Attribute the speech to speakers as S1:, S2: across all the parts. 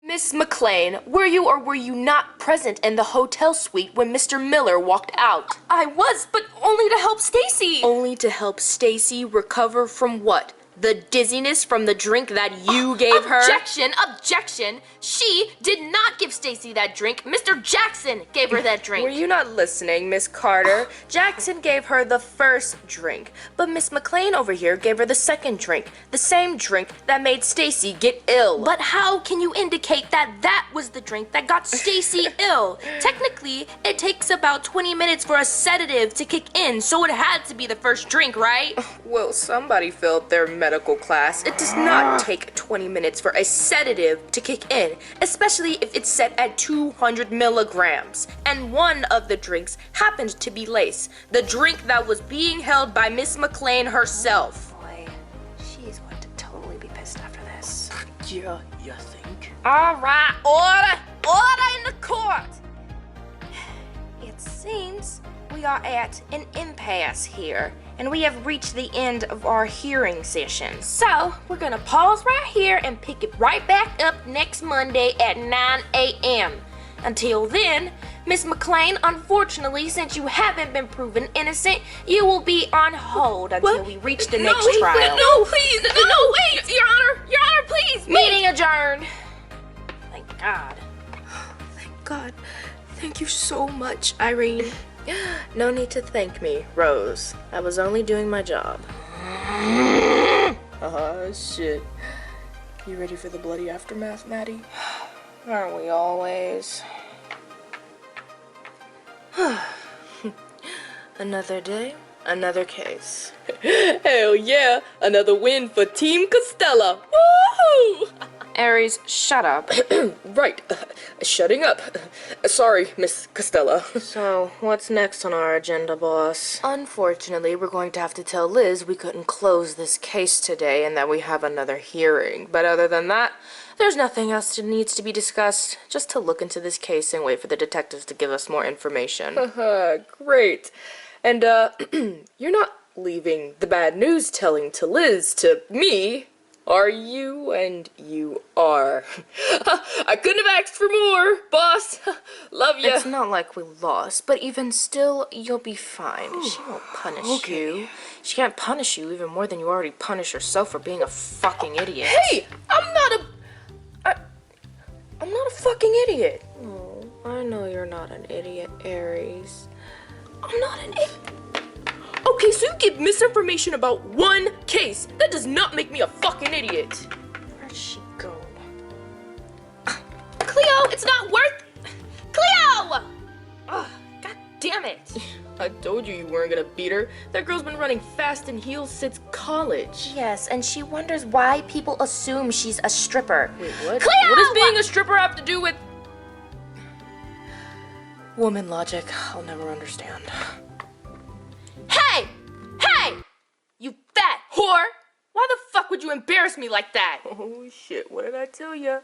S1: Miss McLean, were you or were you not present in the hotel suite when Mr. Miller walked out?
S2: I was, but only to help Stacy.
S1: Only to help Stacy recover from what? The dizziness from the drink that you gave her?
S2: Objection! Objection! She did not give Stacy that drink. Mr. Jackson gave her that drink.
S1: Were you not listening, Miss Carter? Jackson gave her the first drink, but Miss McLean over here gave her the second drink. The same drink that made Stacy get ill.
S2: But how can you indicate that that was the drink that got Stacy ill? Technically, it takes about 20 minutes for a sedative to kick in, so it had to be the first drink, right?
S1: Well, somebody failed their medical class. It does not take 20 minutes for a sedative to kick in, especially if it's set at 200 milligrams. And one of the drinks happened to be Lace, the drink that was being held by Miss McLean herself.
S2: Boy, she's going to totally be pissed after this.
S3: Yeah, you think?
S2: All right, order! Order in the court! It seems we are at an impasse here, and we have reached the end of our hearing session. So, we're gonna pause right here and pick it right back up next Monday at 9 a.m. Until then, Miss McLean, unfortunately, since you haven't been proven innocent, you will be on hold until we reach the next trial.
S1: No, please, no, wait! Your Honor, please!
S2: Meeting adjourned. Thank God.
S1: Thank God. Thank you so much, Irene. No need to thank me, Rose. I was only doing my job. Shit. You ready for the bloody aftermath, Maddie?
S2: Aren't we always?
S1: Another day, another case.
S3: Hell yeah! Another win for Team Constella! Woohoo!
S2: Aries, shut up.
S3: Right, shutting up. Sorry, Miss Constella.
S1: So, what's next on our agenda, boss? Unfortunately, we're going to have to tell Liz we couldn't close this case today and that we have another hearing. But other than that, there's nothing else that needs to be discussed. Just to look into this case and wait for the detectives to give us more information.
S3: Great. And, you're not leaving the bad news telling to Liz to me, are you? And you are. I couldn't have asked for more, boss. Love ya.
S1: It's not like we lost, but even still, you'll be fine. She won't punish you. She can't punish you even more than you already punish yourself for being a fucking idiot.
S3: Hey, I'm not a fucking idiot.
S1: Oh, I know you're not an idiot, Aries.
S3: I'm not an idiot. Okay, so you give misinformation about one case. That does not make me a fucking idiot.
S1: Where'd she go?
S2: Cleo, it's not worth... Cleo! Ugh, God damn it.
S3: I told you weren't gonna beat her. That girl's been running fast in heels since college.
S2: Yes, and she wonders why people assume she's a stripper.
S3: Wait, what?
S2: Cleo!
S3: What does being a stripper have to do with...
S1: Woman logic, I'll never understand.
S2: Hey! Hey! You fat whore! Why the fuck would you embarrass me like that?
S3: Oh shit, what did I tell you?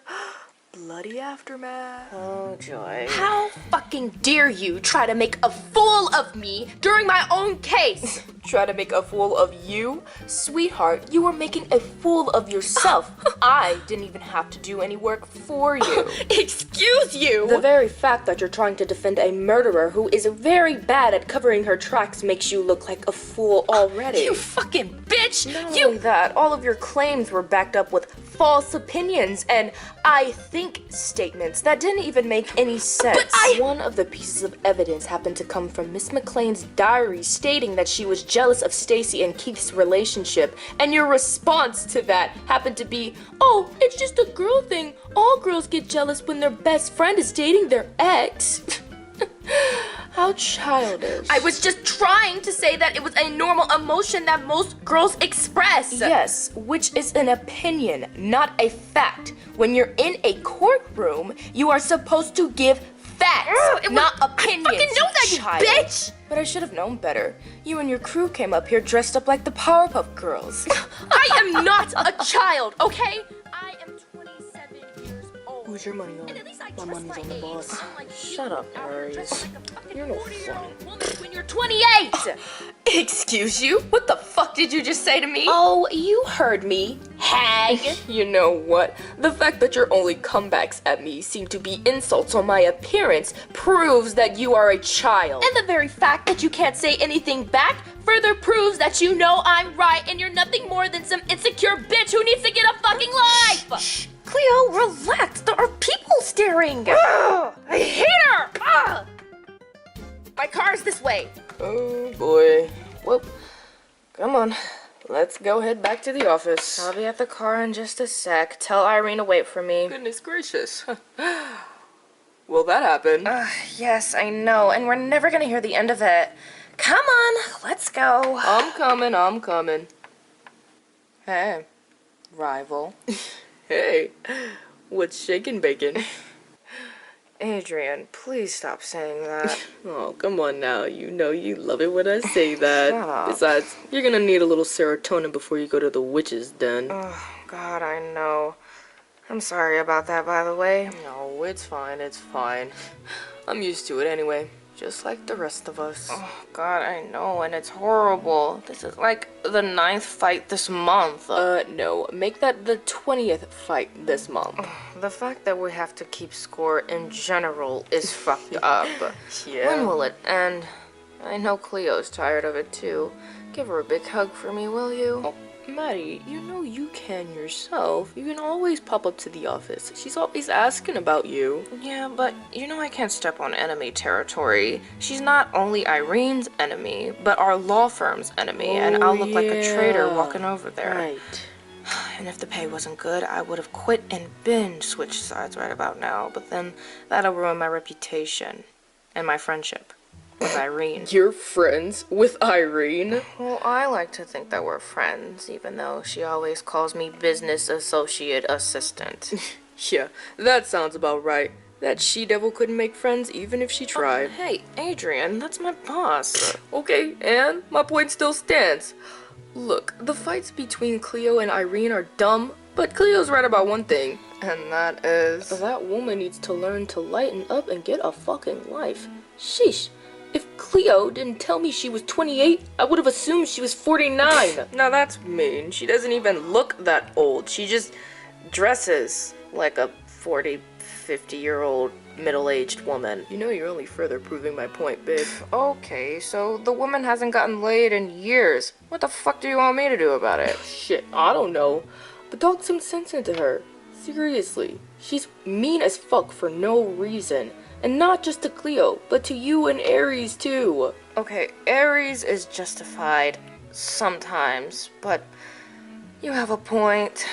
S3: Bloody aftermath.
S1: Oh, joy.
S2: How fucking dare you try to make a fool of me during my own case?
S1: Try to make a fool of you? Sweetheart, you were making a fool of yourself. I didn't even have to do any work for you.
S3: Excuse you!
S1: The very fact that you're trying to defend a murderer who is very bad at covering her tracks makes you look like a fool already.
S2: You fucking bitch!
S1: Not only that, all of your claims were backed up with false opinions and I think statements that didn't even make any sense.
S2: But
S1: One of the pieces of evidence happened to come from Miss McLean's diary stating that she was jealous of Stacy and Keith's relationship, and your response to that happened to be, oh, it's just a girl thing. All girls get jealous when their best friend is dating their ex. How childish.
S2: I was just trying to say that it was a normal emotion that most girls express.
S1: Yes, which is an opinion, not a fact. When you're in a courtroom, you are supposed to give facts, not opinions.
S2: I fucking know that, you
S1: child.
S2: bitch!
S1: But I should have known better. You and your crew came up here dressed up like the Powerpuff Girls.
S2: I am not a child, okay? I am 27 years old.
S1: Oh
S3: Where's your money on? My money's on the boss. Shut up, Aries. You're no fun.
S2: When you're 28!
S3: Excuse you? What the fuck did you just say to me?
S2: Oh, you heard me, hag.
S3: You know what? The fact that your only comebacks at me seem to be insults on my appearance proves that you are a child.
S2: And the very fact that you can't say anything back further proves that you know I'm right and you're nothing more than some insecure bitch who needs to get a fucking life! Cleo, relax. There are people staring. Ugh, I hate her. Ugh. My car's this way.
S3: Oh boy. Well, come on. Let's go head back to the office.
S2: I'll be at the car in just a sec. Tell Irene to wait for me.
S3: Goodness gracious. Will that happen?
S2: Yes, I know, and we're never gonna hear the end of it. Come on, let's go.
S3: I'm coming. Hey, rival. Hey, what's shaking bacon?
S2: Adrian, please stop saying that.
S3: Oh, come on now. You know you love it when I say that.
S2: Shut up.
S3: Besides, you're gonna need a little serotonin before you go to the witch's den.
S2: Oh, God, I know. I'm sorry about that, by the way.
S3: No, it's fine. I'm used to it anyway, just like the rest of us.
S2: Oh, God, I know, and it's horrible. This is like the 9th fight this month.
S3: No, make that the 20th fight this month.
S2: The fact that we have to keep score in general is fucked up.
S3: Yeah.
S2: When will it end? I know Cleo's tired of it too. Give her a big hug for me, will you?
S3: Oh, Maddie, you know you can yourself. You can always pop up to the office. She's always asking about you.
S2: Yeah, but you know I can't step on enemy territory. She's not only Irene's enemy, but our law firm's enemy, and I'll look like a traitor walking over there.
S3: Right.
S2: And if the pay wasn't good, I would have quit and binge switched sides right about now, but then that'll ruin my reputation and my friendship with Irene.
S3: You're friends with Irene?
S2: Well, I like to think that we're friends, even though she always calls me business associate assistant.
S3: Yeah, that sounds about right. That she-devil couldn't make friends even if she tried.
S2: Hey, Adrian, that's my boss.
S3: Okay, and my point still stands. Look, the fights between Cleo and Irene are dumb, but Cleo's right about one thing.
S2: And that is...
S3: That woman needs to learn to lighten up and get a fucking life. Sheesh. If Cleo didn't tell me she was 28, I would have assumed she was 49.
S2: Now that's mean. She doesn't even look that old. She just dresses like a 40, 50-year-old middle-aged woman.
S3: You know you're only further proving my point, babe.
S2: Okay, so the woman hasn't gotten laid in years. What the fuck do you want me to do about it?
S3: Shit, I don't know. But talk some sense into her. Seriously. She's mean as fuck for no reason. And not just to Cleo, but to you and Aries too.
S2: Okay, Aries is justified sometimes, but you have a point.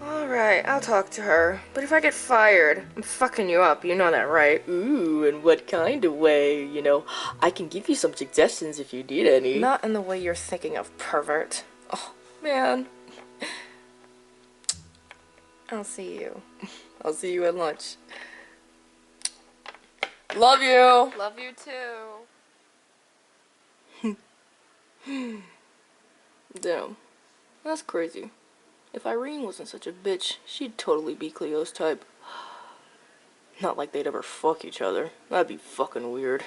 S2: Alright, I'll talk to her. But if I get fired, I'm fucking you up, you know that, right?
S3: Ooh, in what kind of way? You know, I can give you some suggestions if you need any.
S2: Not in the way you're thinking of, pervert.
S3: Oh, man.
S2: I'll see you.
S3: I'll see you at lunch. Love you!
S2: Love you too.
S3: Damn. That's crazy. If Irene wasn't such a bitch, she'd totally be Cleo's type. Not like they'd ever fuck each other. That'd be fucking weird.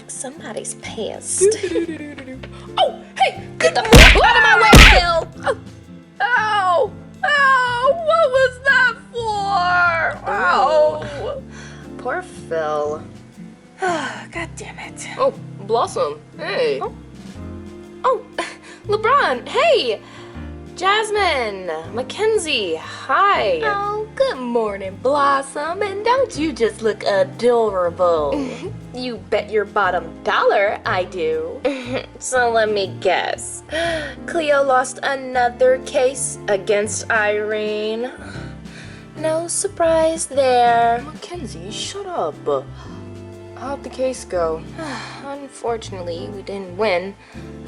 S2: Somebody's pissed.
S3: Oh, hey!
S2: Get the fuck out of my way, Phil!
S3: Ow! Ow! What was that for? Ow!
S2: Poor Phil. God damn it.
S3: Oh, Blossom. Hey.
S2: Oh,
S1: LeBron, hey! Jasmine, Mackenzie, hi.
S2: Oh, good morning, Blossom. And don't you just look adorable?
S1: You bet your bottom dollar I do.
S2: So let me guess. Cleo lost another case against Irene. No surprise there.
S1: Mackenzie, shut up. How'd the case go?
S2: Unfortunately, we didn't win.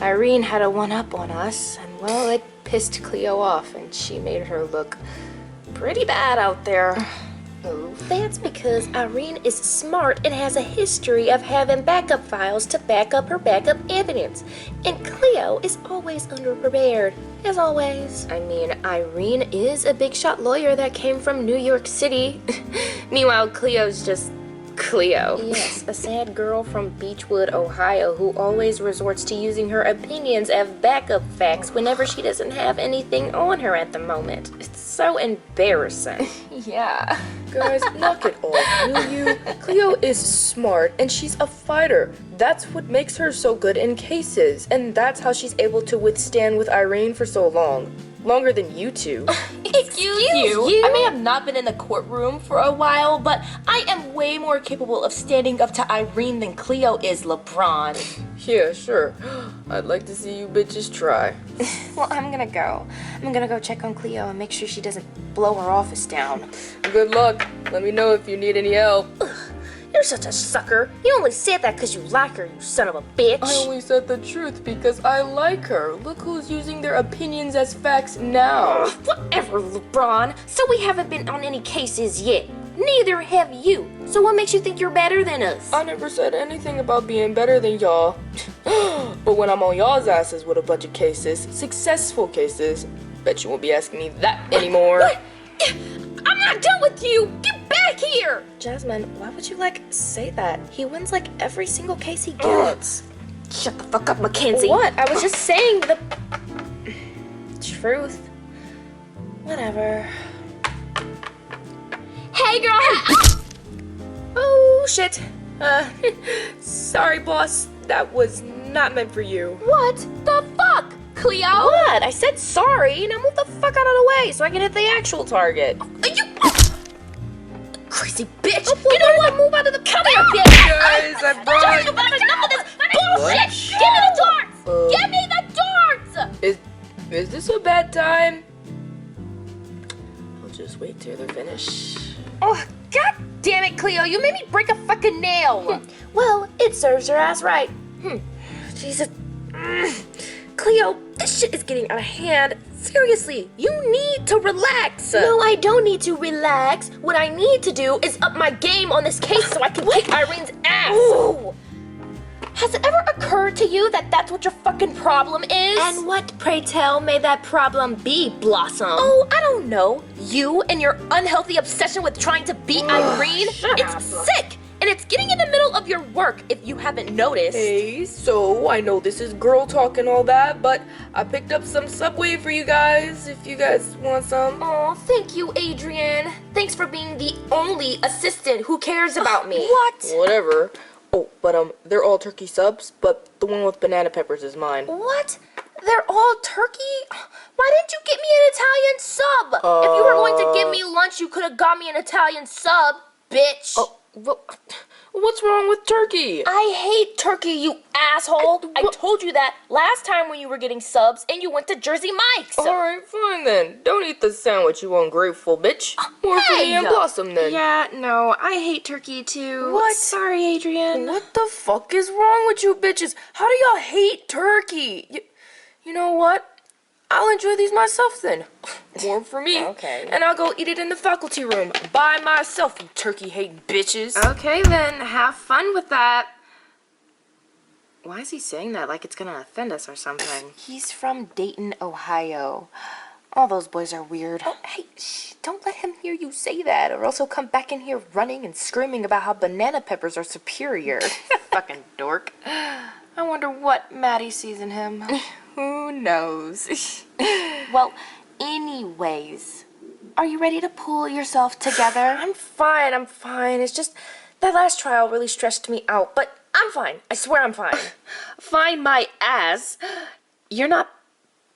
S2: Irene had a one-up on us, and well, it pissed Cleo off, and she made her look pretty bad out there. That's because Irene is smart and has a history of having backup files to back up her backup evidence. And Cleo is always underprepared, as always.
S1: I mean, Irene is a big shot lawyer that came from New York City. Meanwhile, Cleo's just Cleo.
S2: Yes, a sad girl from Beechwood, Ohio, who always resorts to using her opinions as backup facts whenever she doesn't have anything on her at the moment. It's so embarrassing.
S1: Yeah.
S3: Guys, knock it off, will you? Cleo is smart and she's a fighter. That's what makes her so good in cases. And that's how she's able to withstand with Irene for so long. Longer than you two.
S1: Excuse you? I may have not been in the courtroom for a while, but I am way more capable of standing up to Irene than Cleo is, LeBron.
S3: Yeah, sure. I'd like to see you bitches try.
S2: Well, I'm gonna go. I'm gonna go check on Cleo and make sure she doesn't blow her office down.
S3: Good luck. Let me know if you need any help.
S2: You're such a sucker. You only said that because you like her, you son of a bitch.
S3: I only said the truth because I like her. Look who's using their opinions as facts now.
S2: Whatever, LeBron. So we haven't been on any cases yet. Neither have you. So what makes you think you're better than us?
S3: I never said anything about being better than y'all. But when I'm on y'all's asses with a bunch of cases, successful cases, bet you won't be asking me that anymore.
S2: What? I'm not done with you. Get back here.
S1: Jasmine, why would you, say that? He wins, every single case he gets.
S2: Shut the fuck up, Mackenzie.
S1: What? I was just saying the truth. Whatever.
S2: Hey, girl.
S1: Oh, shit. Sorry, boss. That was not meant for you.
S2: What the fuck, Cleo?
S1: What? I said sorry. Now move the fuck out of the way so I can hit the actual target.
S2: You crazy bitch. You know what? Move out of the come here, bitch.
S3: Guys, I brought...
S2: You've had enough of this bullshit. Give me the darts. Give me the darts.
S3: Is this a bad time? I'll just wait till they're finished.
S2: Oh, god damn it, Cleo. You made me break a fucking nail.
S1: Well, it serves her ass right.
S2: Jesus.
S1: Cleo, this shit is getting out of hand. Seriously, you need to relax.
S2: No, I don't need to relax. What I need to do is up my game on this case so I can kick Irene's ass.
S1: Ooh.
S2: Has it ever occurred to you that that's what your fucking problem is?
S1: And what, pray tell, may that problem be, Blossom?
S2: Oh, I don't know. You and your unhealthy obsession with trying to beat Irene? It's sick! And it's getting in the middle of your work, if you haven't noticed.
S3: Hey, so I know this is girl talk and all that, but I picked up some Subway for you guys, if you guys want some.
S2: Oh, thank you, Adrian. Thanks for being the only assistant who cares about me.
S1: What?
S3: Whatever. Oh, but they're all turkey subs, but the one with banana peppers is mine.
S2: What? They're all turkey? Why didn't you get me an Italian sub? If you were going to give me lunch, you could have got me an Italian sub, bitch.
S3: Oh, well, what's wrong with turkey?
S2: I hate turkey, you asshole. I told you that last time when you were getting subs and you went to Jersey Mike's.
S3: Alright, fine then. Don't eat the sandwich, you ungrateful bitch. More for me and Blossom then.
S1: Yeah, no, I hate turkey too.
S3: What?
S1: Sorry, Adrian.
S3: What the fuck is wrong with you bitches? How do y'all hate turkey? You know what? I'll enjoy these myself then. More for me.
S1: Okay.
S3: And I'll go eat it in the faculty room by myself, you turkey-hating bitches.
S1: Okay, then, have fun with that. Why is he saying that like it's gonna offend us or something?
S2: He's from Dayton, Ohio. All those boys are weird.
S1: Oh, hey, shh, don't let him hear you say that, or else he'll come back in here running and screaming about how banana peppers are superior. Fucking dork. I wonder what Maddie sees in him. Who knows?
S2: Well, anyways, are you ready to pull yourself together?
S1: I'm fine. It's just that last trial really stressed me out, but I'm fine. I swear I'm fine.
S2: Find my ass.
S1: You're not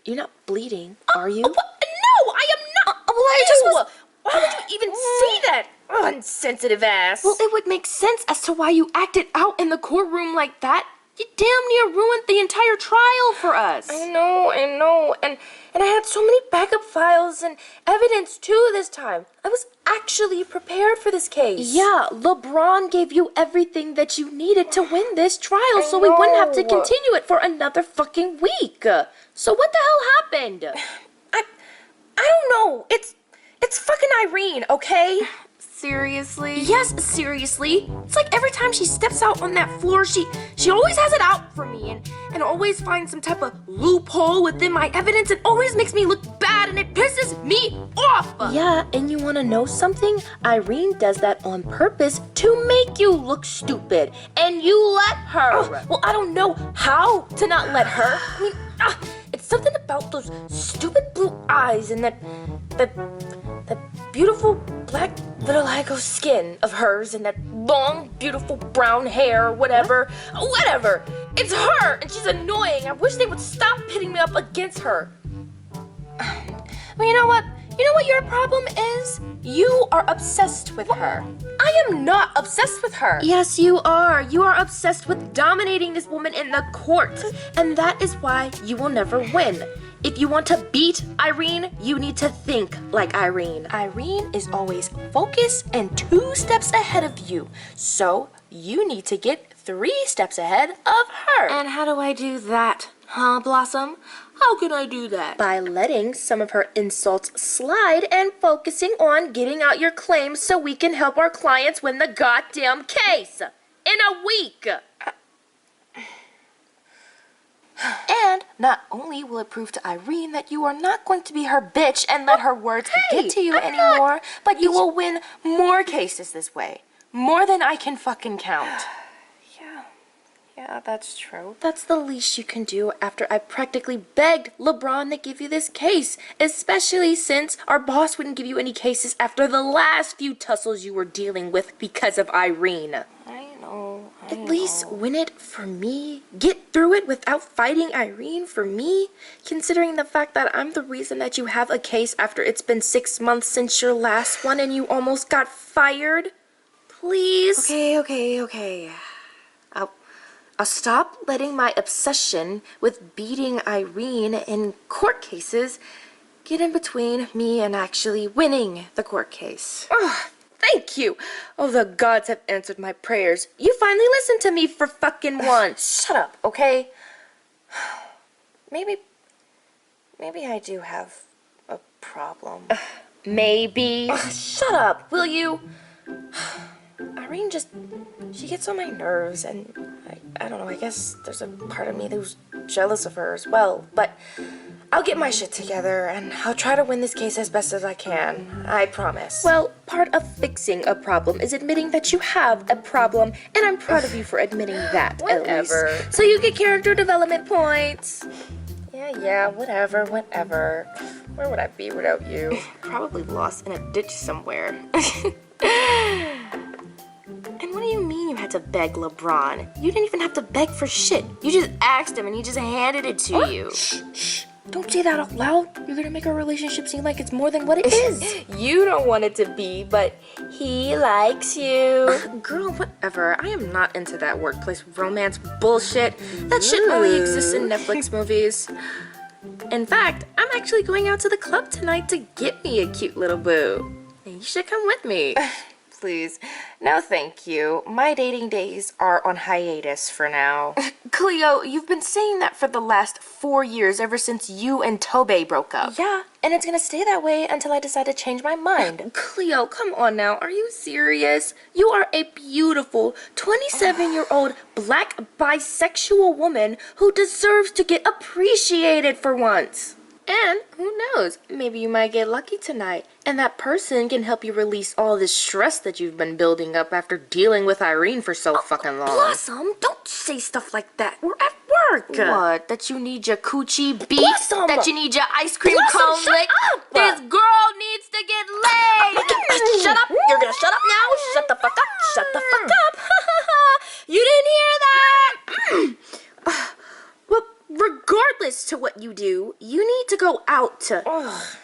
S1: You're not bleeding, are you?
S2: What? No, I am not.
S1: Well, I just was...
S2: Why would you even say that, unsensitive ass?
S1: Well, it would make sense as to why you acted out in the courtroom like that. You damn near ruined the entire trial for us.
S2: I know. And I had so many backup files and evidence too this time. I was actually prepared for this case.
S1: Yeah, LeBron gave you everything that you needed to win this trial so we wouldn't have to continue it for another fucking week. So what the hell happened?
S2: I don't know. It's fucking Irene, okay?
S1: Seriously?
S2: Yes, seriously. It's like every time she steps out on that floor, she always has it out for me and always finds some type of loophole within my evidence and always makes me look bad and it pisses me off.
S1: Yeah, and you want to know something? Irene does that on purpose to make you look stupid, and you let her.
S2: Oh, well, I don't know how to not let her. I mean, it's something about those stupid blue eyes and that beautiful black vitiligo skin of hers and that long, beautiful brown hair or whatever. Whatever. It's her, and she's annoying. I wish they would stop pitting me up against her. Well, you know what? You know what your problem is? You are obsessed with her. I am not obsessed with her.
S1: Yes, you are. You are obsessed with dominating this woman in the court, and that is why you will never win. If you want to beat Irene, you need to think like Irene.
S2: Irene is always focused and 2 steps ahead of you. So you need to get 3 steps ahead of her.
S1: And how do I do that?
S2: Huh, Blossom? How can I do that?
S1: By letting some of her insults slide and focusing on getting out your claims so we can help our clients win the goddamn case in a week.
S2: And not only will it prove to Irene that you are not going to be her bitch and let her words get to you anymore, but you will win more cases this way. More than I can fucking count. Yeah, that's true.
S1: That's the least you can do after I practically begged LeBron to give you this case, especially since our boss wouldn't give you any cases after the last few tussles you were dealing with because of Irene.
S2: I know.
S1: At least win it for me. Get through it without fighting Irene for me, considering the fact that I'm the reason that you have a case after it's been 6 months since your last one and you almost got fired. Please. Okay. I'll stop letting my obsession with beating Irene in court cases get in between me and actually winning the court case.
S2: Oh, thank you. Oh, the gods have answered my prayers. You finally listened to me for fucking once. Shut up, okay? Maybe I do have a problem.
S1: Maybe.
S2: Shut up, will you? Irene she gets on my nerves, and I don't know, I guess there's a part of me who's jealous of her as well, but I'll get my shit together, and I'll try to win this case as best as I can. I promise.
S1: Well, part of fixing a problem is admitting that you have a problem, and I'm proud of you for admitting that, at least.
S2: Whatever.
S1: So you get character development points.
S2: Yeah, whatever. Where would I be without you?
S1: Probably lost in a ditch somewhere. And what do you mean you had to beg LeBron? You didn't even have to beg for shit. You just asked him and he just handed it to you.
S2: Shh. Don't say that out loud. You're gonna make our relationship seem like it's more than what it is.
S1: You don't want it to be, but he likes you.
S2: Girl, whatever. I am not into that workplace romance bullshit. That shit only exists in Netflix movies. In fact, I'm actually going out to the club tonight to get me a cute little boo. And you should come with me. Please. No, thank you. My dating days are on hiatus for now. Cleo, you've been saying that for the last 4 years, ever since you and Tobey broke up. Yeah, and it's gonna stay that way until I decide to change my mind.
S1: Cleo, come on now. Are you serious? You are a beautiful 27-year-old black bisexual woman who deserves to get appreciated for once.
S2: And who knows, maybe you might get lucky tonight, and that person can help you release all this stress that you've been building up after dealing with Irene for so fucking long.
S1: Blossom, don't say stuff like that. We're at work.
S2: What? That you need your coochie beat?
S1: Blossom!
S2: That you need your ice cream
S1: Blossom,
S2: cone
S1: shut
S2: licked?
S1: up!
S2: This girl needs to get laid! Shut up! You're gonna shut up now? Shut the fuck up! Shut the fuck up! You didn't hear that?
S1: Well, regardless
S2: witness to what you do. You need to go out to...
S1: Ugh.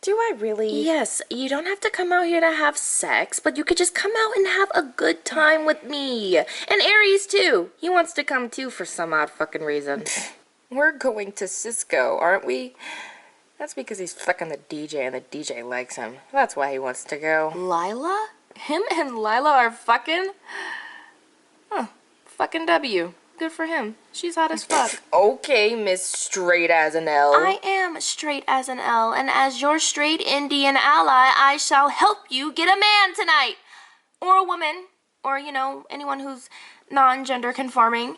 S1: Do I really?
S2: Yes, you don't have to come out here to have sex, but you could just come out and have a good time with me. And Aries, too. He wants to come, too, for some odd fucking reason.
S1: We're going to Cisco, aren't we? That's because he's fucking the DJ and the DJ likes him. That's why he wants to go.
S2: Lila?
S1: Him and Lila are fucking? Huh. Fucking W. Good for him. She's hot as fuck. Okay, Miss Straight as an L.
S2: I am straight as an L, and as your straight Indian ally, I shall help you get a man tonight. Or a woman. Or, you know, anyone who's non-gender conforming. And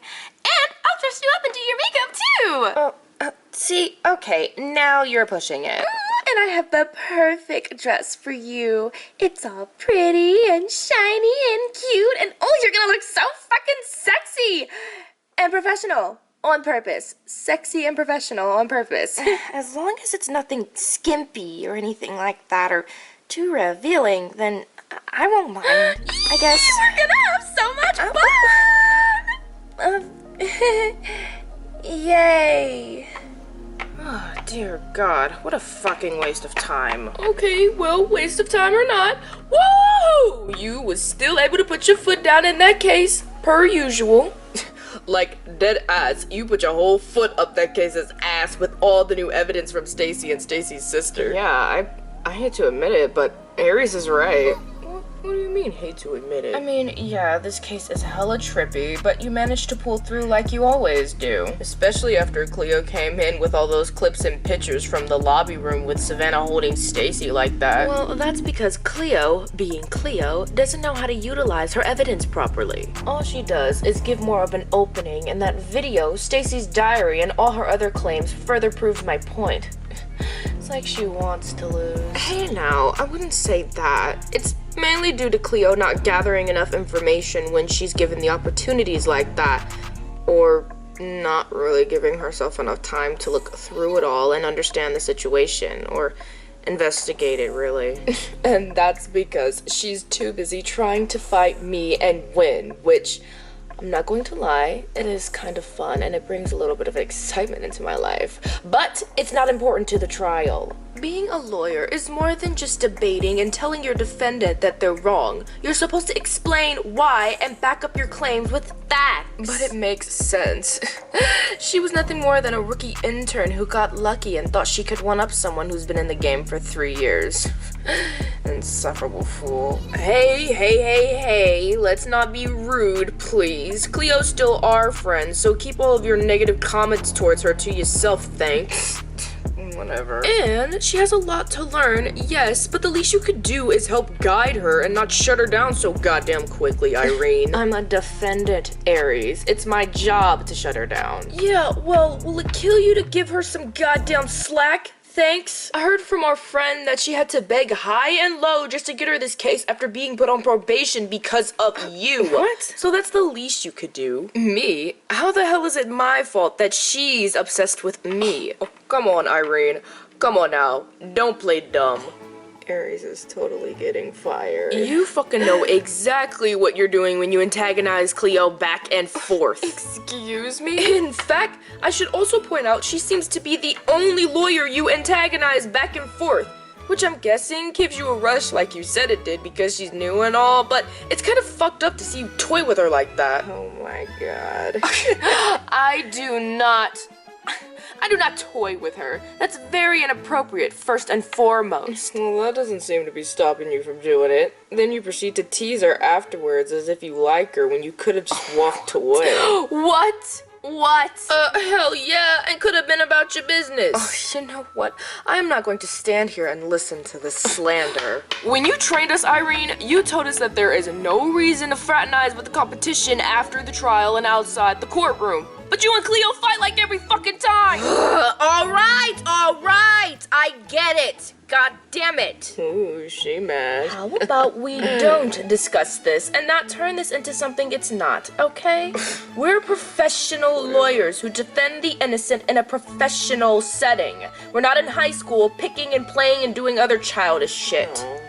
S2: I'll dress you up and do your makeup, too.
S1: See, okay, now you're pushing it.
S2: And I have the perfect dress for you. It's all pretty and shiny and cute, and oh, you're gonna look so fucking sexy and professional on purpose. Sexy and professional on purpose.
S1: As long as it's nothing skimpy or anything like that or too revealing, then I won't mind, I guess.
S2: We're gonna have so much fun! Yay.
S1: Oh, dear God, what a fucking waste of time.
S3: Okay, well, waste of time or not. Woo! You was still able to put your foot down in that case, per usual. Like, dead ass, you put your whole foot up that case's ass with all the new evidence from Stacy and Stacy's sister.
S1: Yeah, I hate to admit it, but Aries is right.
S3: What do you mean, hate to admit it?
S1: I mean, yeah, this case is hella trippy, but you managed to pull through like you always do.
S3: Especially after Cleo came in with all those clips and pictures from the lobby room with Savannah holding Stacy like that.
S1: Well, that's because Cleo, being Cleo, doesn't know how to utilize her evidence properly. All she does is give more of an opening, and that video, Stacy's diary, and all her other claims further prove my point. It's like she wants to lose.
S3: Hey now, I wouldn't say that. It's mainly due to Cleo not gathering enough information when she's given the opportunities like that, or not really giving herself enough time to look through it all and understand the situation, or investigate it, really. And that's because she's too busy trying to fight me and win, which, I'm not going to lie, it is kind of fun and it brings a little bit of excitement into my life. But it's not important to the trial. Being a lawyer is more than just debating and telling your defendant that they're wrong. You're supposed to explain why and back up your claims with facts. But it makes sense. She was nothing more than a rookie intern who got lucky and thought she could one-up someone who's been in the game for 3 years. Insufferable fool. Hey, let's not be rude, please. Cleo's still our friend, so keep all of your negative comments towards her to yourself, thanks. Whatever. And she has a lot to learn, yes, but the least you could do is help guide her and not shut her down so goddamn quickly, Irene. I'm a defendant, Aries. It's my job to shut her down. Yeah, well, will it kill you to give her some goddamn slack? Thanks. I heard from our friend that she had to beg high and low just to get her this case after being put on probation because of you. What? So that's the least you could do. Me? How the hell is it my fault that she's obsessed with me? Oh, come on, Irene. Come on now. Don't play dumb. Aries is totally getting fired. You fucking know exactly what you're doing when you antagonize Cleo back and forth. Excuse me? In fact, I should also point out she seems to be the only lawyer you antagonize back and forth, which I'm guessing gives you a rush like you said it did because she's new and all, but it's kind of fucked up to see you toy with her like that. Oh my god. I do not toy with her. That's very inappropriate, first and foremost. Well, that doesn't seem to be stopping you from doing it. Then you proceed to tease her afterwards as if you like her when you could have just walked away. What? Hell yeah, and could have been about your business. Oh, you know what? I am not going to stand here and listen to this slander. When you trained us, Irene, you told us that there is no reason to fraternize with the competition after the trial and outside the courtroom. But you and Cleo fight like every fucking time!
S2: All right, I get it. God damn it.
S3: Ooh, she mad. How about we don't discuss this and not turn this into something it's not, okay? We're professional lawyers who defend the innocent in a professional setting. We're not in high school picking and playing and doing other childish shit. Oh,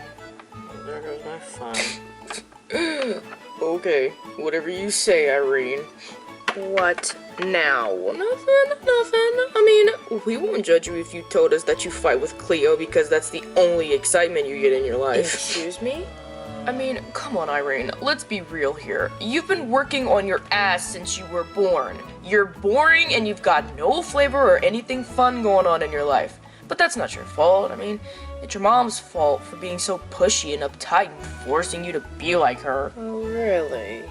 S3: there goes my fun. Okay, whatever you say, Irene. What now? Nothing. I mean, we won't judge you if you told us that you fight with Cleo because that's the only excitement you get in your life. Excuse me? I mean, come on, Irene, let's be real here. You've been working on your ass since you were born. You're boring and you've got no flavor or anything fun going on in your life. But that's not your fault. I mean, it's your mom's fault for being so pushy and uptight and forcing you to be like her. Oh, really?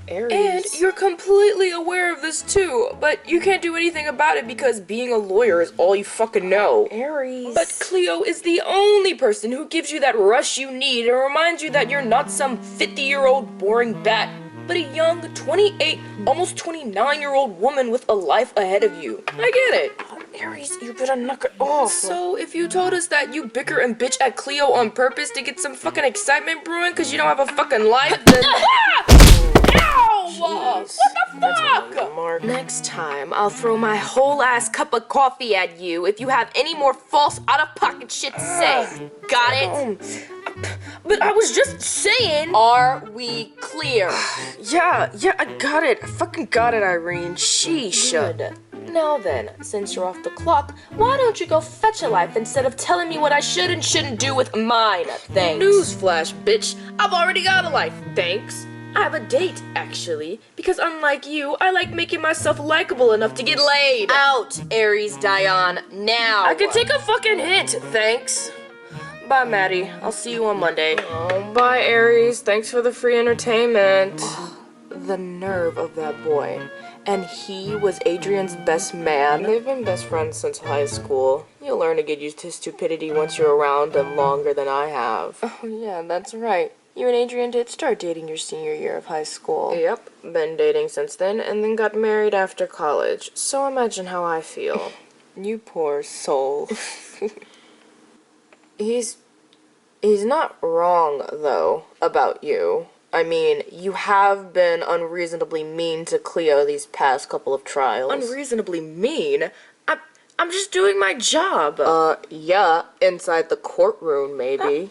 S3: Aries. And you're completely aware of this too, but you can't do anything about it because being a lawyer is all you fucking know. Aries. But Cleo is the only person who gives you that rush you need and reminds you that you're not some 50-year-old boring bat, but a young 28, almost 29-year-old woman with a life ahead of you. I get it. Aries, you better knock it off. So if you told us that you bicker and bitch at Cleo on purpose to get some fucking excitement brewing because you don't have a fucking life, then... Ow! What the fuck? Next time, I'll throw my whole ass cup of coffee at you if you have any more false out-of-pocket shit to say. Got it? But I was just saying... Are we clear? Yeah, I got it. I fucking got it, Irene. Sheesh. Good. Now then, since you're off the clock, why don't you go fetch a life instead of telling me what I should and shouldn't do with mine? Thanks. Newsflash, bitch. I've already got a life. Thanks. I have a date, actually, because unlike you, I like making myself likable enough to get laid. Out, Aries Dion, now. I can take a fucking hint, thanks. Bye, Maddie. I'll see you on Monday. Oh, bye, Aries. Thanks for the free entertainment. The nerve of that boy. And he was Adrian's best man. They've been best friends since high school. You'll learn to get used to his stupidity once you're around him longer than I have. Oh, yeah, that's right. You and Adrian did start dating your senior year of high school. Yep, been dating since then, and then got married after college. So imagine how I feel. You poor soul. He's not wrong, though, about you. I mean, you have been unreasonably mean to Cleo these past couple of trials. Unreasonably mean? I'm just doing my job. Yeah, inside the courtroom, maybe.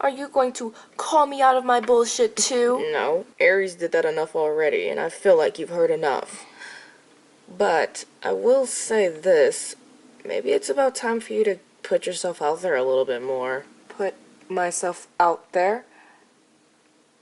S3: Are you going to call me out of my bullshit, too? No, Aries did that enough already, and I feel like you've heard enough. But I will say this. Maybe it's about time for you to put yourself out there a little bit more. Put myself out there?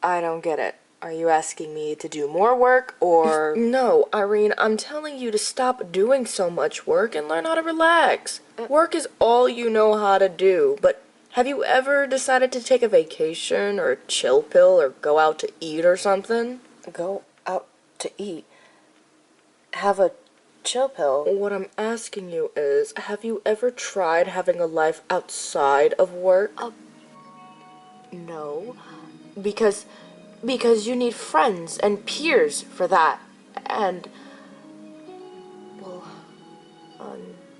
S3: I don't get it. Are you asking me to do more work, or... No, Irene, I'm telling you to stop doing so much work and learn how to relax. Work is all you know how to do, but have you ever decided to take a vacation, or a chill pill, or go out to eat or something? Go out to eat? Have a chill pill? What I'm asking you is, have you ever tried having a life outside of work? No. Because you need friends and peers for that. And, well,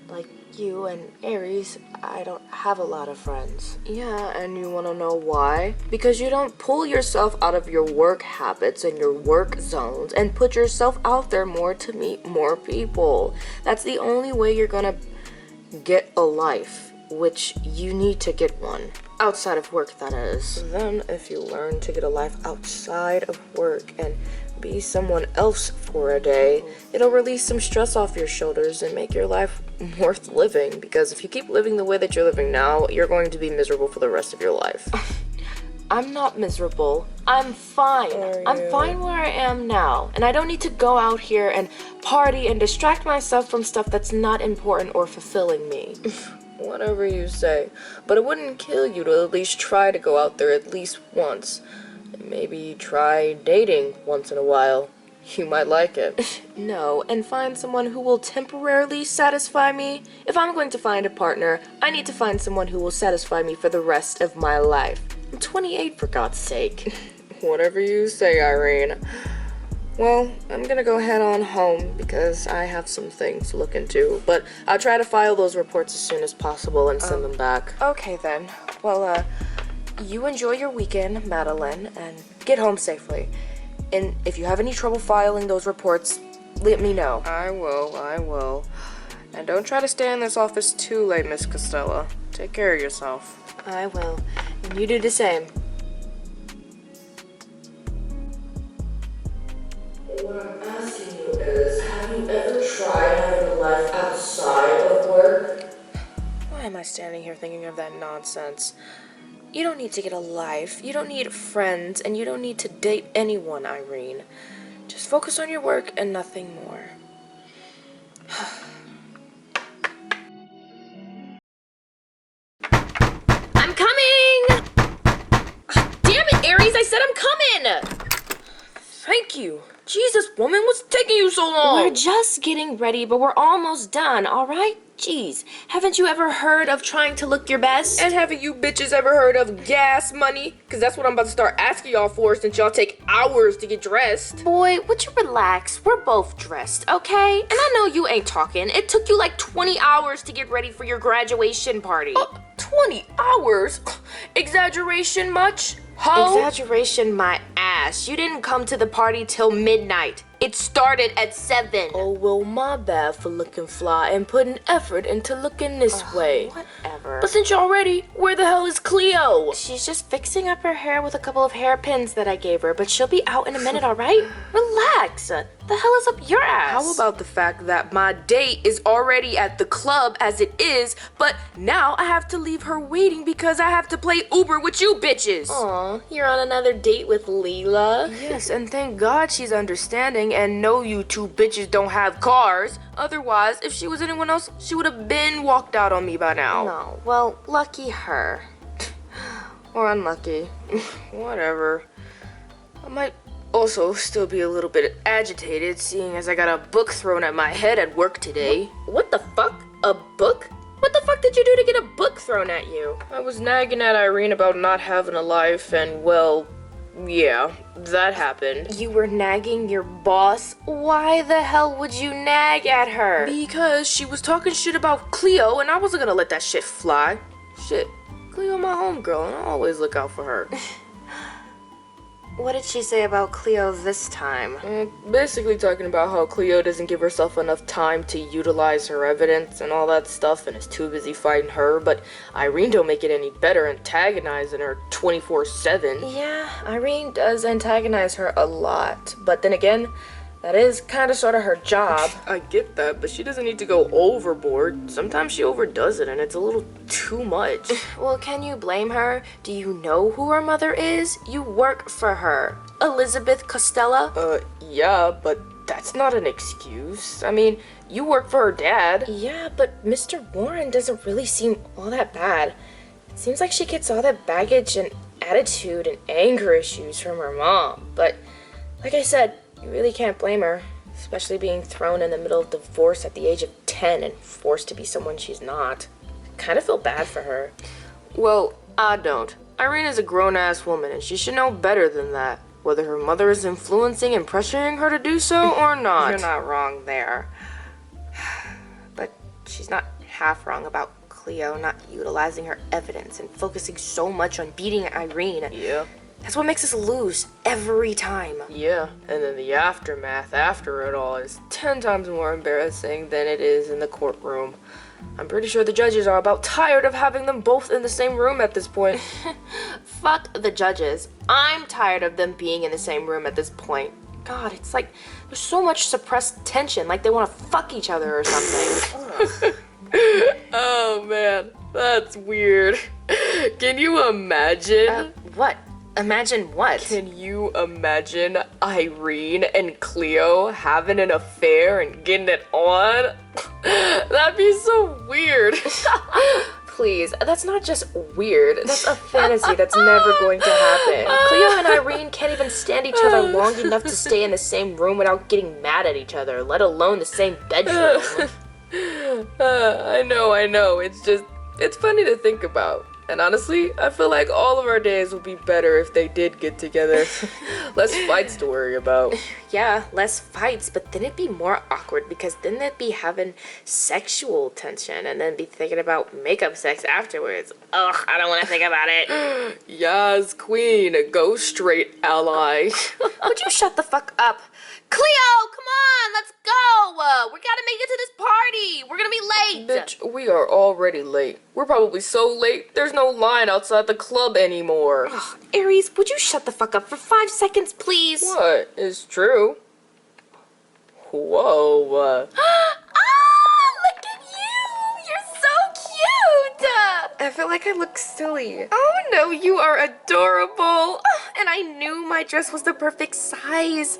S3: like you and Aries, I don't have a lot of friends. Yeah, and you wanna know why? Because you don't pull yourself out of your work habits and your work zones and put yourself out there more to meet more people. That's the only way you're gonna get a life, which you need to get one. Outside of work, that is. Then, if you learn to get a life outside of work and be someone else for a day, it'll release some stress off your shoulders and make your life worth living. Because if you keep living the way that you're living now, you're going to be miserable for the rest of your life. I'm not miserable. I'm fine. I'm fine where I am now. And I don't need to go out here and party and distract myself from stuff that's not important or fulfilling me. Whatever you say. But it wouldn't kill you to at least try to go out there at least once. And maybe try dating once in a while. You might like it. No, and find someone who will temporarily satisfy me. If I'm going to find a partner, I need to find someone who will satisfy me for the rest of my life. I'm 28, for God's sake. Whatever you say, Irene. Well, I'm gonna go head on home because I have some things to look into, but I'll try to file those reports as soon as possible and send them back. Okay then. Well, you enjoy your weekend, Madeline, and get home safely. And if you have any trouble filing those reports, let me know. I will. And don't try to stay in this office too late, Miss Constella. Take care of yourself. I will. And you do the same.
S1: What I'm asking you is, have you ever tried having a life outside of work?
S3: Why am I standing here thinking of that nonsense? You don't need to get a life, you don't need friends, and you don't need to date anyone, Irene. Just focus on your work and nothing more.
S2: I'm coming! Damn it, Aries, I said I'm coming!
S3: Thank you. Jesus, woman, what's taking you so long?
S2: We're just getting ready, but we're almost done, alright? Jeez, haven't you ever heard of trying to look your best?
S3: And haven't you bitches ever heard of gas money? Because that's what I'm about to start asking y'all for since y'all take hours to get dressed.
S2: Boy, would you relax? We're both dressed, okay? And I know you ain't talking. It took you like 20 hours to get ready for your graduation party.
S3: 20 hours? Exaggeration much? Ho?
S2: Exaggeration my ass. You didn't come to the party till midnight. It started at 7.
S3: Oh, well, my bad for looking fly and putting effort into looking this way.
S2: Whatever.
S3: But since you're ready, where the hell is Cleo?
S2: She's just fixing up her hair with a couple of hairpins that I gave her, but she'll be out in a minute, alright? Relax. The hell is up your ass?
S3: How about the fact that my date is already at the club as it is, but now I have to leave her waiting because I have to play Uber with you bitches?
S2: Aw, you're on another date with Leela?
S3: Yes, and thank God she's understanding and no, you two bitches don't have cars. Otherwise, if she was anyone else, she would have been walked out on me by now.
S2: No, well, lucky her.
S3: Or unlucky. Whatever. I might also still be a little bit agitated, seeing as I got a book thrown at my head at work today.
S2: What the fuck? A book? What the fuck did you do to get a book thrown at you?
S3: I was nagging at Irene about not having a life, and well, yeah, that happened.
S2: You were nagging your boss? Why the hell would you nag at her?
S3: Because she was talking shit about Cleo, and I wasn't gonna let that shit fly. Shit, Cleo my homegirl, and I always look out for her.
S2: What did she say about Cleo this time?
S3: Basically talking about how Cleo doesn't give herself enough time to utilize her evidence and all that stuff and is too busy fighting her, but Irene don't make it any better antagonizing her 24/7.
S2: Yeah,
S3: Irene does antagonize her a lot, but then again, that is kind of sort of her job. I get that, but she doesn't need to go overboard. Sometimes she overdoes it and it's a little too much.
S2: Well, can you blame her? Do you know who her mother is? You work for her. Elizabeth Constella?
S3: Yeah, but that's not an excuse. I mean, you work for her dad.
S2: Yeah, but Mr. Warren doesn't really seem all that bad. It seems like she gets all that baggage and attitude and anger issues from her mom. But, like I said, you really can't blame her, especially being thrown in the middle of divorce at the age of 10 and forced to be someone she's not. I kind of feel bad for her.
S3: Well, I don't. Irene is a grown-ass woman, and she should know better than that, whether her mother is influencing and pressuring her to do so or not.
S2: You're not wrong there. But she's not half wrong about Cleo not utilizing her evidence and focusing so much on beating Irene.
S3: Yeah.
S2: That's what makes us lose every time.
S3: Yeah, and then the aftermath after it all is 10 times more embarrassing than it is in the courtroom. I'm pretty sure the judges are about tired of having them both in the same room at this point.
S2: Fuck the judges. I'm tired of them being in the same room at this point. God, it's like there's so much suppressed tension, like they want to fuck each other or something.
S3: Oh man, that's weird. Can you imagine?
S2: What? Imagine what?
S3: Can you imagine Irene and Cleo having an affair and getting it on? That'd be so weird.
S2: Please, that's not just weird. That's a fantasy that's never going to happen. Cleo and Irene can't even stand each other long enough to stay in the same room without getting mad at each other, let alone the same bedroom.
S3: I know. It's funny to think about. And honestly, I feel like all of our days would be better if they did get together. Less fights to worry about.
S2: Yeah, less fights, but then it'd be more awkward because then they'd be having sexual tension and then be thinking about makeup sex afterwards. Ugh, I don't want to think about it.
S3: Yes, queen, go straight, ally.
S2: Would you shut the fuck up? Cleo, come on, let's go. We gotta make it to this party. We're gonna be late.
S3: Bitch, we are already late. We're probably so late, there's no line outside the club anymore.
S2: Ugh, Aries, would you shut the fuck up for 5 seconds, please?
S3: What? It's true. Whoa.
S1: Ah, look at you! You're so cute!
S3: I feel like I look silly.
S1: Oh no, you are adorable! And I knew my dress was the perfect size.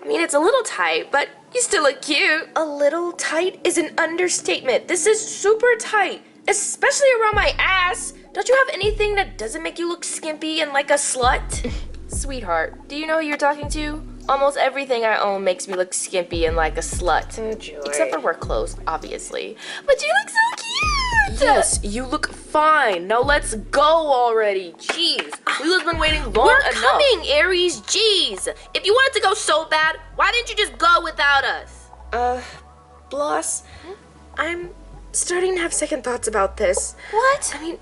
S1: I mean, it's a little tight, but you still look cute. A little tight is an understatement. This is super tight, especially around my ass. Don't you have anything that doesn't make you look skimpy and like a slut? Sweetheart, do you know who you're talking to? Almost everything I own makes me look skimpy and like a slut.
S3: Oh, joy.
S1: Except for work clothes, obviously. But you look so cute!
S3: Yes, you look fine. Now let's go already. Jeez, Leela's been waiting long
S1: We're
S3: enough.
S1: coming, Aries. Jeez. If you wanted to go so bad, why didn't you just go without us?
S3: Bloss, I'm starting to have second thoughts about this.
S1: What?
S3: I mean,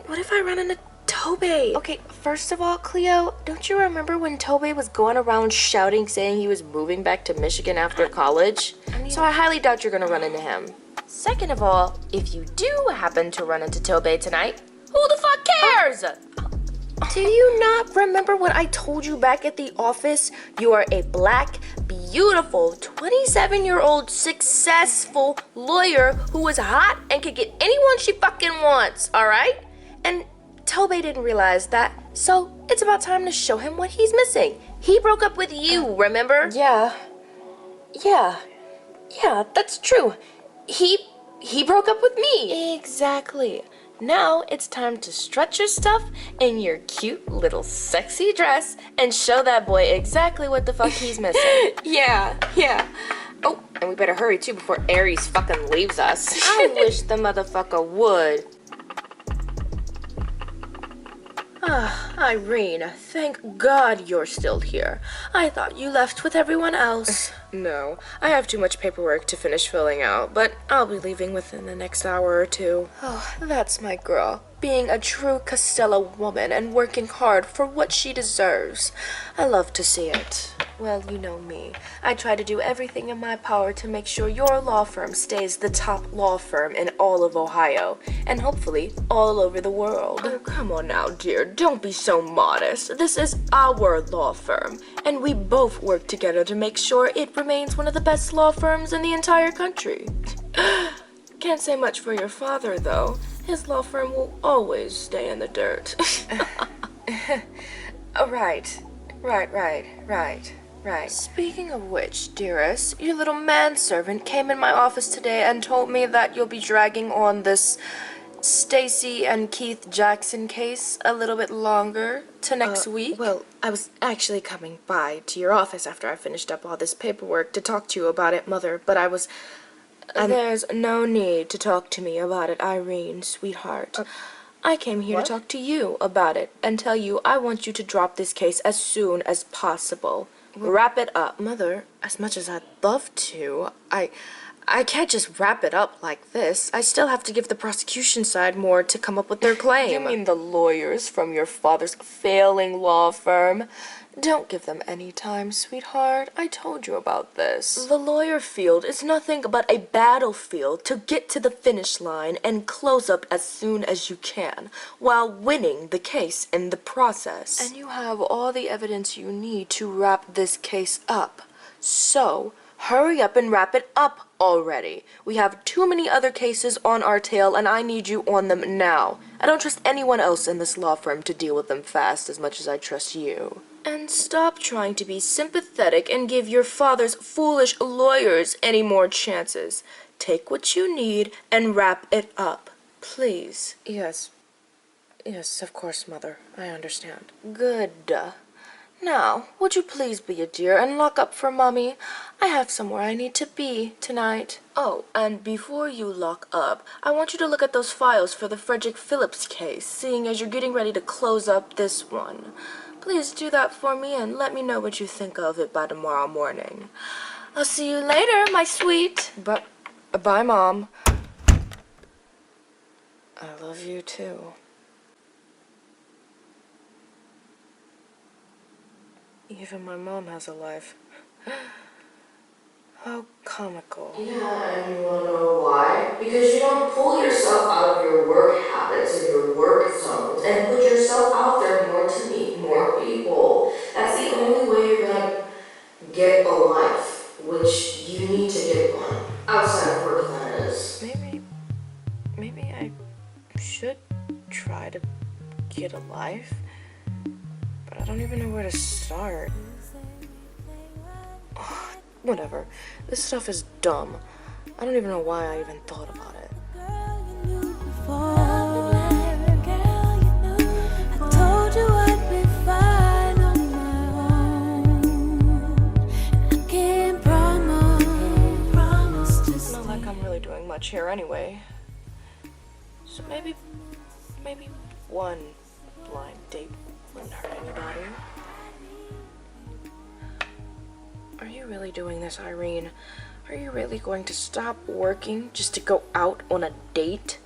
S3: what if I run into Tobey?
S1: Okay, first of all, Cleo, don't you remember when Tobey was going around shouting saying he was moving back to Michigan after college? So I highly doubt you're gonna run into him. Second of all, if you do happen to run into Tobey tonight, who the fuck cares? Do you not remember what I told you back at the office? You are a black, beautiful, 27-year-old successful lawyer who is hot and can get anyone she fucking wants, alright? And Tobey didn't realize that, so it's about time to show him what he's missing. He broke up with you, remember?
S3: Yeah, that's true. He broke up with me.
S1: Exactly. Now it's time to strut your stuff in your cute little sexy dress and show that boy exactly what the fuck he's missing.
S3: Yeah. Oh, and we better hurry too before Aries fucking leaves us.
S1: I wish the motherfucker would. Irene, thank God you're still here. I thought you left with everyone else.
S3: No, I have too much paperwork to finish filling out, but I'll be leaving within the next hour or two.
S1: Oh, that's my girl. Being a true Constella woman and working hard for what she deserves. I love to see it. Well, you know me. I try to do everything in my power to make sure your law firm stays the top law firm in all of Ohio, and hopefully all over the world.
S3: Oh, come on now, dear. Don't be so modest. This is our law firm, and we both work together to make sure it remains one of the best law firms in the entire country. Can't say much for your father, though. His law firm will always stay in the dirt. Right.
S1: Speaking of which, dearest, your little manservant came in my office today and told me that you'll be dragging on this Stacy and Keith Jackson case a little bit longer to next week.
S3: Well, I was actually coming by to your office after I finished up all this paperwork to talk to you about it, Mother, but I was... There's no need to talk to me about it, Irene, sweetheart. I came here to talk to you about it and tell you I want you to drop this case as soon as possible. Wrap it up. Mother, as much as I'd love to, I can't just wrap it up like this. I still have to give the prosecution side more to come up with their claim.
S1: You mean the lawyers from your father's failing law firm? Don't give them any time, sweetheart. I told you about this.
S3: The lawyer field is nothing but a battlefield to get to the finish line and close up as soon as you can, while winning the case in the process.
S1: And you have all the evidence you need to wrap this case up. So, hurry up and wrap it up already. We have too many other cases on our tail and I need you on them now. I don't trust anyone else in this law firm to deal with them fast as much as I trust you.
S3: And stop trying to be sympathetic and give your father's foolish lawyers any more chances. Take what you need and wrap it up, please. Yes, of course, Mother. I understand.
S1: Good. Now, would you please be a dear and lock up for Mommy? I have somewhere I need to be tonight.
S3: Oh, and before you lock up, I want you to look at those files for the Frederick Phillips case, seeing as you're getting ready to close up this one. Please do that for me and let me know what you think of it by tomorrow morning. I'll see you later, my sweet. Bye, Mom. I love you too. Even my mom has a life. How comical.
S1: Yeah, and you wanna know why? Because you don't pull yourself out of your work habits and your work zones and put yourself out there more to meet more people. That's the only way you're gonna get a life which you need to get one. Outside of work, that is.
S3: Maybe I should try to get a life, but I don't even know where to start. Whatever. This stuff is dumb. I don't even know why I even thought about it. Not like I'm really doing much here anyway. So maybe one blind date wouldn't hurt anybody. Are you really doing this, Irene? Are you really going to stop working just to go out on a date?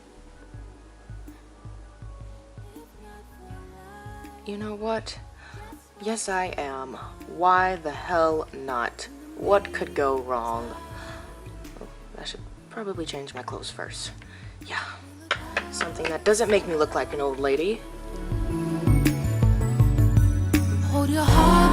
S3: You know what? Yes, I am. Why the hell not? What could go wrong? Oh, I should probably change my clothes first. Yeah, something that doesn't make me look like an old lady.
S4: Hold your heart.